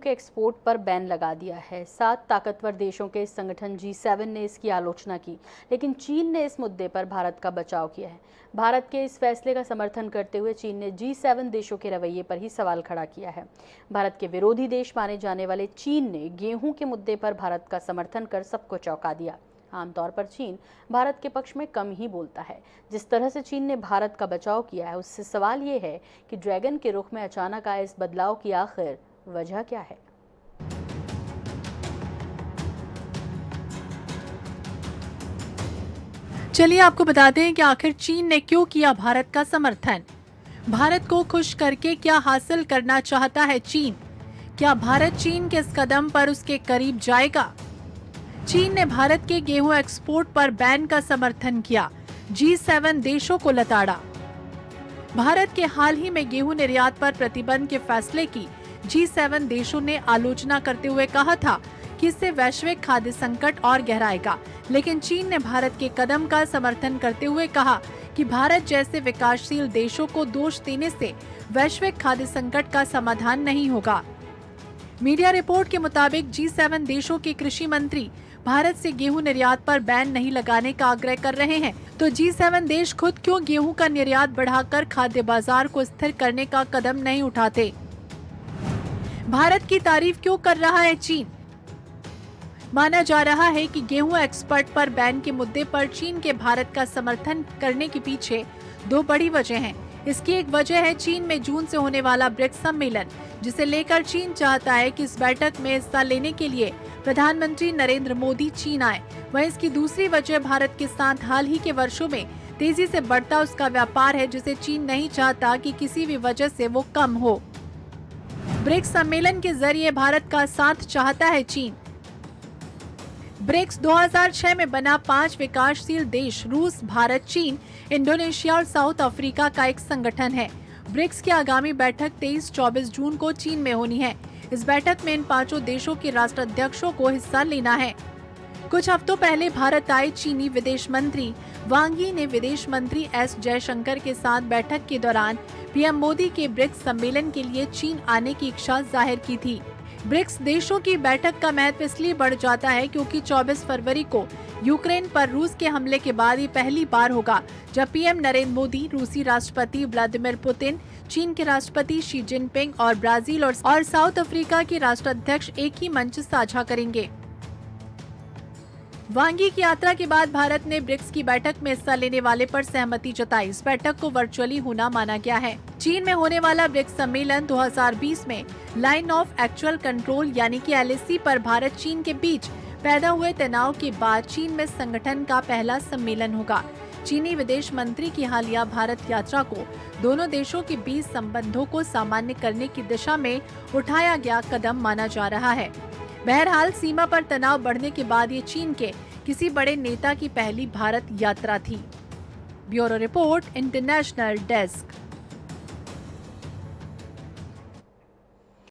के एक्सपोर्ट पर बैन लगा दिया है। 7 ताकतवर देशों के संगठन G7 ने इसकी आलोचना की, लेकिन चीन ने इस मुद्दे पर भारत का बचाव किया है। भारत के इस फैसले का समर्थन करते हुए चीन ने G7 देशों के रवैये पर ही सवाल खड़ा किया है। भारत के विरोधी देश माने जाने वाले चीन ने गेहूं के मुद्दे पर भारत का समर्थन कर सबको चौंका दिया। आमतौर पर चीन भारत के पक्ष में कम ही बोलता है। जिस तरह से चीन ने भारत का बचाव किया है, उससे सवाल ये है कि ड्रैगन के रुख में अचानक आए इस बदलाव की आखिर वजह क्या है। चलिए आपको बताते हैं कि आखिर चीन ने क्यों किया भारत का समर्थन। भारत को खुश करके क्या हासिल करना चाहता है चीन? क्या भारत चीन के इस कदम पर उसके करीब जाएगा? चीन ने भारत के गेहूं एक्सपोर्ट पर बैन का समर्थन किया, G7 देशों को लताड़ा। भारत के हाल ही में गेहूं निर्यात पर प्रतिबंध के फैसले की G7 देशों ने आलोचना करते हुए कहा था कि इससे वैश्विक खाद्य संकट और गहराएगा, लेकिन चीन ने भारत के कदम का समर्थन करते हुए कहा कि भारत जैसे विकासशील देशों को दोष देने से वैश्विक खाद्य संकट का समाधान नहीं होगा। मीडिया रिपोर्ट के मुताबिक G7 देशों के कृषि मंत्री भारत से गेहूं निर्यात पर बैन नहीं लगाने का आग्रह कर रहे हैं, तो G7 देश खुद क्यों गेहूं का निर्यात बढ़ाकर खाद्य बाजार को स्थिर करने का कदम नहीं उठाते? भारत की तारीफ क्यों कर रहा है चीन? माना जा रहा है कि गेहूं एक्सपोर्ट पर बैन के मुद्दे पर चीन के भारत का समर्थन करने के पीछे 2 बड़ी वजह हैं। इसकी एक वजह है चीन में जून से होने वाला ब्रिक्स सम्मेलन, जिसे लेकर चीन चाहता है कि इस बैठक में हिस्सा लेने के लिए प्रधानमंत्री नरेंद्र मोदी चीन आए। वहीं इसकी दूसरी वजह भारत के साथ हाल ही के वर्षों में तेजी से बढ़ता उसका व्यापार है, जिसे चीन नहीं चाहता कि किसी भी वजह से वो कम हो। ब्रिक्स सम्मेलन के जरिए भारत का साथ चाहता है चीन। ब्रिक्स 2006 में बना 5 विकासशील देश रूस, भारत, चीन, इंडोनेशिया और साउथ अफ्रीका का एक संगठन है। ब्रिक्स की आगामी बैठक 23-24 जून को चीन में होनी है। इस बैठक में इन 5 देशों के राष्ट्राध्यक्षों को हिस्सा लेना है। कुछ हफ्तों पहले भारत आए चीनी विदेश मंत्री वांग यी ने विदेश मंत्री एस जयशंकर के साथ बैठक के दौरान पीएम मोदी के ब्रिक्स सम्मेलन के लिए चीन आने की इच्छा जाहिर की थी। ब्रिक्स देशों की बैठक का महत्व इसलिए बढ़ जाता है क्योंकि 24 फरवरी को यूक्रेन पर रूस के हमले के बाद ये पहली बार होगा जब पीएम नरेंद्र मोदी, रूसी राष्ट्रपति व्लादिमीर पुतिन, चीन के राष्ट्रपति शी जिनपिंग और ब्राजील और साउथ अफ्रीका के राष्ट्राध्यक्ष एक ही मंच साझा करेंगे। वांग यी की यात्रा के बाद भारत ने ब्रिक्स की बैठक में हिस्सा लेने वाले पर सहमति जताई। इस बैठक को वर्चुअली होना माना गया है। चीन में होने वाला ब्रिक्स सम्मेलन 2020 में लाइन ऑफ एक्चुअल कंट्रोल यानी कि LAC पर भारत चीन के बीच पैदा हुए तनाव के बाद चीन में संगठन का पहला सम्मेलन होगा। चीनी विदेश मंत्री की हालिया भारत यात्रा को दोनों देशों के बीच संबंधों को सामान्य करने की दिशा में उठाया गया कदम माना जा रहा है। बहरहाल सीमा पर तनाव बढ़ने के बाद ये चीन के किसी बड़े नेता की पहली भारत यात्रा थी। Bureau report, international desk.